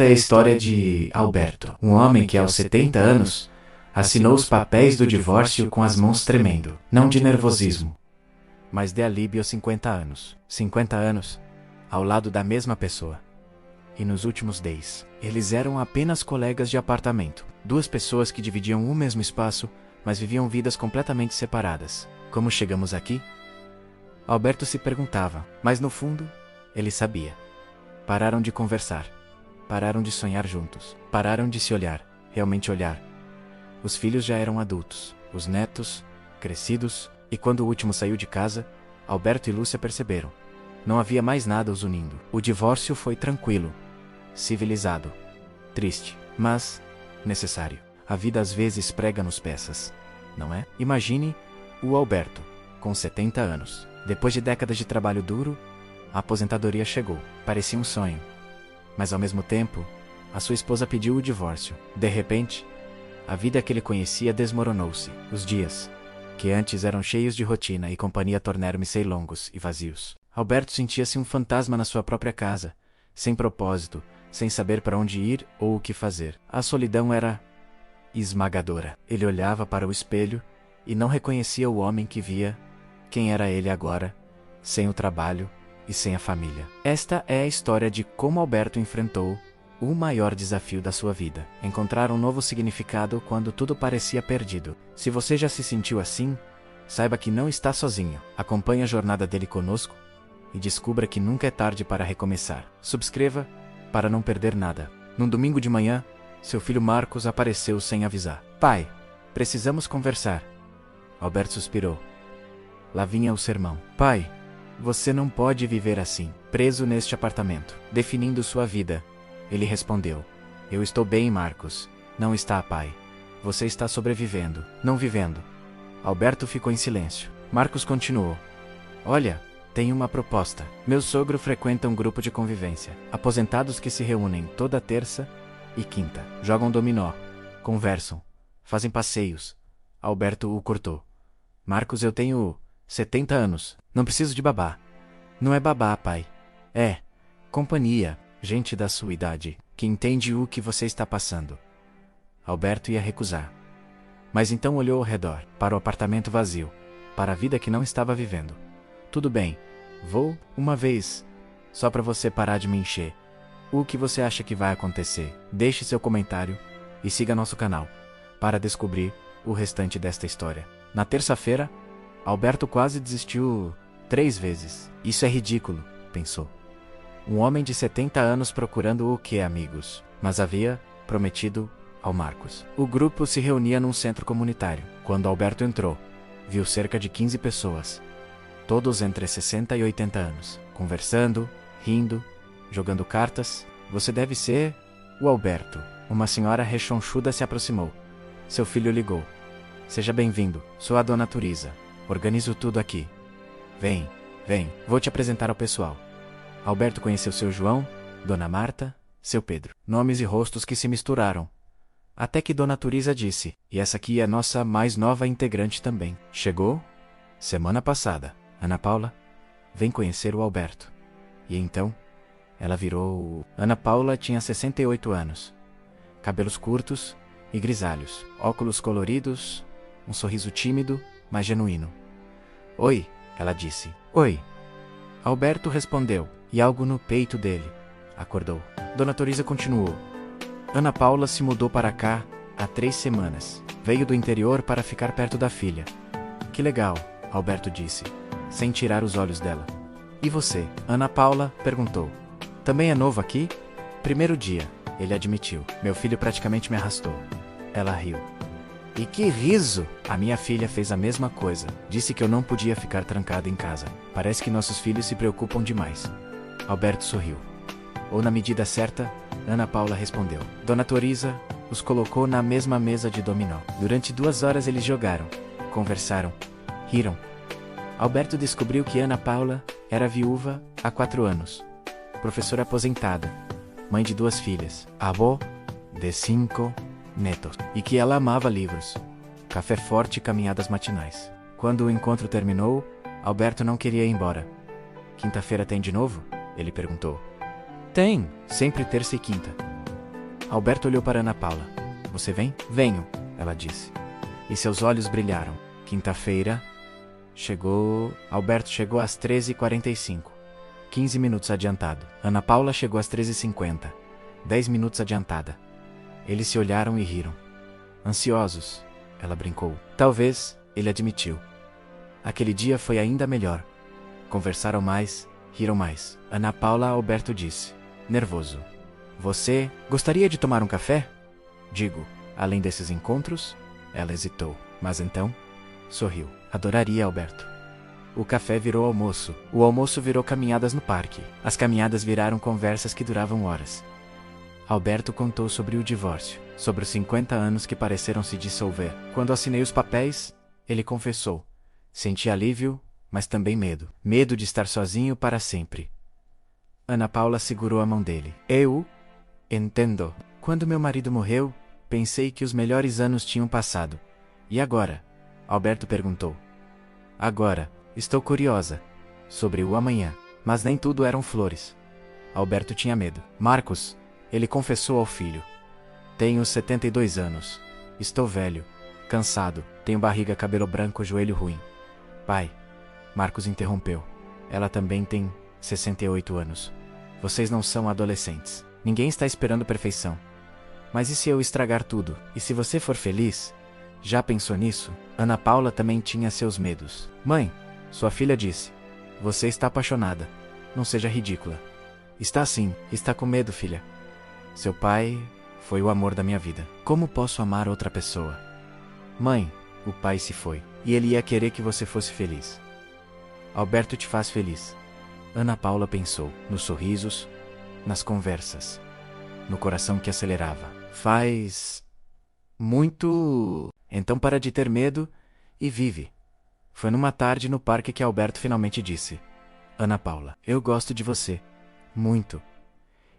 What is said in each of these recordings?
É a história de Alberto, um homem que aos 70 anos assinou os papéis do divórcio com as mãos tremendo, não de nervosismo, mas de alívio aos 50 anos. 50 anos ao lado da mesma pessoa. E nos últimos 10, eles eram apenas colegas de apartamento, duas pessoas que dividiam o mesmo espaço, mas viviam vidas completamente separadas. Como chegamos aqui? Alberto se perguntava, mas no fundo, ele sabia. Pararam de conversar. Pararam de sonhar juntos. Pararam de se olhar, realmente olhar. Os filhos já eram adultos, os netos, crescidos, e quando o último saiu de casa, Alberto e Lúcia perceberam. Não havia mais nada os unindo. O divórcio foi tranquilo, civilizado, triste, mas necessário. A vida às vezes prega nos peças, não é? Imagine o Alberto, com 70 anos. Depois de décadas de trabalho duro, a aposentadoria chegou. Parecia um sonho. Mas ao mesmo tempo, a sua esposa pediu o divórcio. De repente, a vida que ele conhecia desmoronou-se. Os dias, que antes eram cheios de rotina e companhia, tornaram-se longos e vazios. Alberto sentia-se um fantasma na sua própria casa, sem propósito, sem saber para onde ir ou o que fazer. A solidão era esmagadora. Ele olhava para o espelho e não reconhecia o homem que via. Quem era ele agora, sem o trabalho e sem a família? Esta é a história de como Alberto enfrentou o maior desafio da sua vida: encontrar um novo significado quando tudo parecia perdido. Se você já se sentiu assim, saiba que não está sozinho. Acompanhe a jornada dele conosco e descubra que nunca é tarde para recomeçar. Subscreva para não perder nada. Num domingo de manhã, seu filho Marcos apareceu sem avisar. Pai, precisamos conversar. Alberto suspirou. Lá vinha o sermão. Pai, você não pode viver assim, preso neste apartamento, definindo sua vida. Ele respondeu. Eu estou bem, Marcos. Não está, pai. Você está sobrevivendo, não vivendo. Alberto ficou em silêncio. Marcos continuou. Olha, tenho uma proposta. Meu sogro frequenta um grupo de convivência. Aposentados que se reúnem toda terça e quinta. Jogam dominó, conversam, fazem passeios. Alberto o cortou. Marcos, eu tenho 70 anos. Não preciso de babá. Não é babá, pai. É companhia. Gente da sua idade, que entende o que você está passando. Alberto ia recusar. Mas então olhou ao redor, para o apartamento vazio, para a vida que não estava vivendo. Tudo bem, vou, uma vez, só para você parar de me encher. O que você acha que vai acontecer? Deixe seu comentário e siga nosso canal, para descobrir o restante desta história. Na terça-feira, Alberto quase desistiu 3 vezes. Isso é ridículo, pensou. Um homem de 70 anos procurando o que, amigos? Mas havia prometido ao Marcos. O grupo se reunia num centro comunitário. Quando Alberto entrou, viu cerca de 15 pessoas, todos entre 60 e 80 anos, conversando, rindo, jogando cartas. Você deve ser o Alberto. Uma senhora rechonchuda se aproximou. Seu filho ligou. Seja bem-vindo, sou a dona Turiza. Organizo tudo aqui. Vem, vou te apresentar ao pessoal. Alberto conheceu seu João, Dona Marta, seu Pedro. Nomes e rostos que se misturaram. Até que Dona Turiza disse, e essa aqui é a nossa mais nova integrante também. Chegou semana passada. Ana Paula, vem conhecer o Alberto. E então, ela virou... Ana Paula tinha 68 anos. Cabelos curtos e grisalhos. Óculos coloridos, um sorriso tímido, mas genuíno. Oi, ela disse. Oi. Alberto respondeu. E algo no peito dele acordou. Dona Turiza continuou. Ana Paula se mudou para cá há 3 semanas. Veio do interior para ficar perto da filha. Que legal, Alberto disse, sem tirar os olhos dela. E você? Ana Paula perguntou. Também é novo aqui? Primeiro dia, ele admitiu. Meu filho praticamente me arrastou. Ela riu. E que riso! A minha filha fez a mesma coisa. Disse que eu não podia ficar trancado em casa. Parece que nossos filhos se preocupam demais. Alberto sorriu. Ou na medida certa, Ana Paula respondeu. Dona Turiza os colocou na mesma mesa de dominó. Durante 2 horas eles jogaram, conversaram, riram. Alberto descobriu que Ana Paula era viúva há 4 anos, professora aposentada, mãe de 2 filhas, avó de 5 netos, e que ela amava livros, café forte e caminhadas matinais. Quando o encontro terminou, Alberto não queria ir embora. Quinta-feira tem de novo? Ele perguntou. Tem, sempre terça e quinta. Alberto olhou para Ana Paula. Você vem? Venho, ela disse. E seus olhos brilharam. Quinta-feira. Alberto chegou às 13h45. 15 minutos adiantado. Ana Paula chegou às 13h50. 10 minutos adiantada. Eles se olharam e riram. Ansiosos, ela brincou. Talvez, ele admitiu. Aquele dia foi ainda melhor. Conversaram mais, riram mais. Ana Paula a Alberto disse, nervoso. Você gostaria de tomar um café? Digo, além desses encontros? Ela hesitou, mas então, sorriu. Adoraria, Alberto. O café virou almoço. O almoço virou caminhadas no parque. As caminhadas viraram conversas que duravam horas. Alberto contou sobre o divórcio, sobre os 50 anos que pareceram se dissolver. Quando assinei os papéis, ele confessou. Senti alívio, mas também medo. Medo de estar sozinho para sempre. Ana Paula segurou a mão dele. Eu entendo. Quando meu marido morreu, pensei que os melhores anos tinham passado. E agora? Alberto perguntou. Agora, estou curiosa. Sobre o amanhã. Mas nem tudo eram flores. Alberto tinha medo. Marcos, ele confessou ao filho. Tenho 72 anos. Estou velho, cansado, tenho barriga, cabelo branco, joelho ruim. Pai, Marcos interrompeu. Ela também tem 68 anos. Vocês não são adolescentes. Ninguém está esperando perfeição. Mas e se eu estragar tudo? E se você for feliz? Já pensou nisso? Ana Paula também tinha seus medos. Mãe, sua filha disse. Você está apaixonada. Não seja ridícula. Está sim, está com medo, filha. Seu pai foi o amor da minha vida. Como posso amar outra pessoa? Mãe, o pai se foi. E ele ia querer que você fosse feliz. Alberto te faz feliz. Ana Paula pensou, nos sorrisos, nas conversas, no coração que acelerava. Faz muito. Então para de ter medo e vive. Foi numa tarde no parque que Alberto finalmente disse. Ana Paula, eu gosto de você. Muito.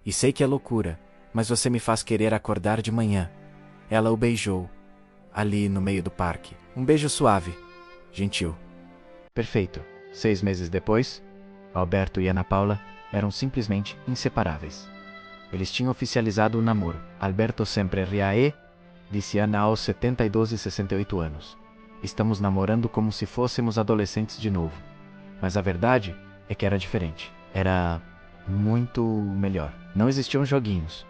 E sei que é loucura, mas você me faz querer acordar de manhã. Ela o beijou, ali no meio do parque. Um beijo suave, gentil. Perfeito. 6 meses depois, Alberto e Ana Paula eram simplesmente inseparáveis. Eles tinham oficializado o namoro. Alberto sempre ria disse Ana aos 72 e 68 anos. Estamos namorando como se fôssemos adolescentes de novo. Mas a verdade é que era diferente. Era muito melhor. Não existiam joguinhos.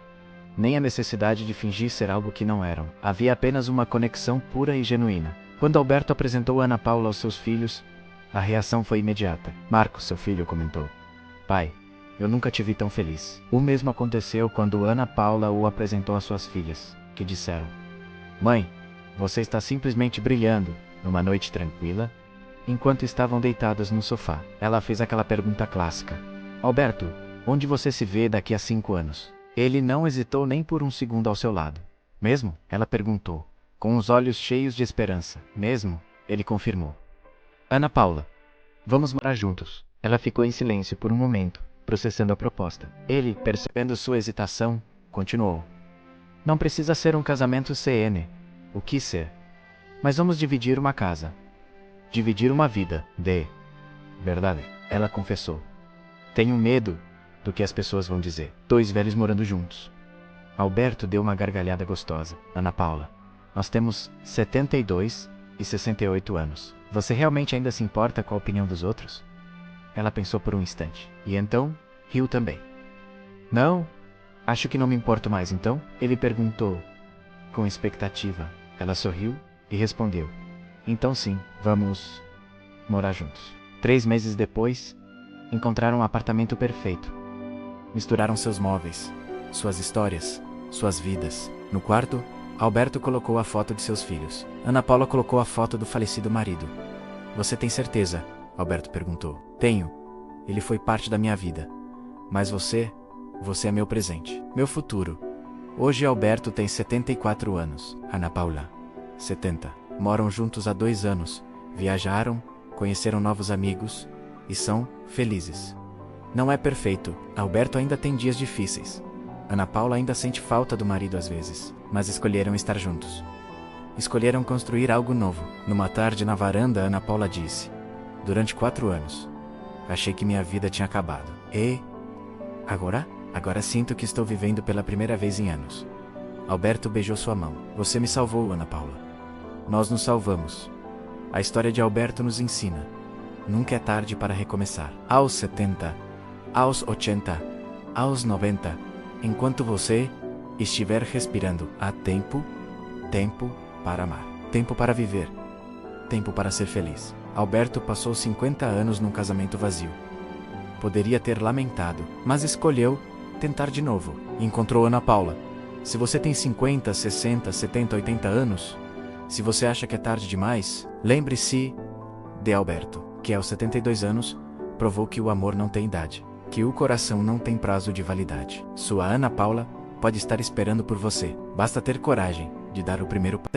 Nem a necessidade de fingir ser algo que não eram. Havia apenas uma conexão pura e genuína. Quando Alberto apresentou Ana Paula aos seus filhos, a reação foi imediata. Marcos, seu filho, comentou. Pai, eu nunca te vi tão feliz. O mesmo aconteceu quando Ana Paula o apresentou às suas filhas, que disseram. Mãe, você está simplesmente brilhando, numa noite tranquila, enquanto estavam deitadas no sofá. Ela fez aquela pergunta clássica. Alberto, onde você se vê daqui a 5 anos? Ele não hesitou nem por um segundo ao seu lado. Mesmo? Ela perguntou, com os olhos cheios de esperança. Mesmo? Ele confirmou. Ana Paula, vamos morar juntos. Ela ficou em silêncio por um momento, processando a proposta. Ele, percebendo sua hesitação, continuou. Não precisa ser um casamento CN. O que ser? Mas vamos dividir uma casa. Dividir uma vida. Verdade. Ela confessou. Tenho medo do que as pessoas vão dizer. 2 velhos morando juntos. Alberto deu uma gargalhada gostosa. Ana Paula, nós temos 72 e 68 anos. Você realmente ainda se importa com a opinião dos outros? Ela pensou por um instante. E então, riu também. Não? Acho que não me importo mais, então? Ele perguntou, com expectativa. Ela sorriu e respondeu. Então sim, vamos morar juntos. 3 meses depois, encontraram um apartamento perfeito. Misturaram seus móveis, suas histórias, suas vidas. No quarto, Alberto colocou a foto de seus filhos. Ana Paula colocou a foto do falecido marido. Você tem certeza? Alberto perguntou. Tenho. Ele foi parte da minha vida. Mas você é meu presente, meu futuro. Hoje Alberto tem 74 anos. Ana Paula, 70. Moram juntos há 2 anos. Viajaram, conheceram novos amigos e são felizes. Não é perfeito. Alberto ainda tem dias difíceis. Ana Paula ainda sente falta do marido às vezes, mas escolheram estar juntos. Escolheram construir algo novo. Numa tarde na varanda, Ana Paula disse: durante 4 anos, achei que minha vida tinha acabado. E agora? Agora sinto que estou vivendo pela primeira vez em anos. Alberto beijou sua mão. Você me salvou, Ana Paula. Nós nos salvamos. A história de Alberto nos ensina. Nunca é tarde para recomeçar. Aos 70, aos 80, aos 90, enquanto você estiver respirando, há tempo para amar, tempo para viver, tempo para ser feliz. Alberto passou 50 anos num casamento vazio. Poderia ter lamentado, mas escolheu tentar de novo. Encontrou Ana Paula. Se você tem 50, 60, 70, 80 anos, se você acha que é tarde demais, lembre-se de Alberto, que aos 72 anos provou que o amor não tem idade, que o coração não tem prazo de validade. Sua Ana Paula pode estar esperando por você. Basta ter coragem de dar o primeiro passo.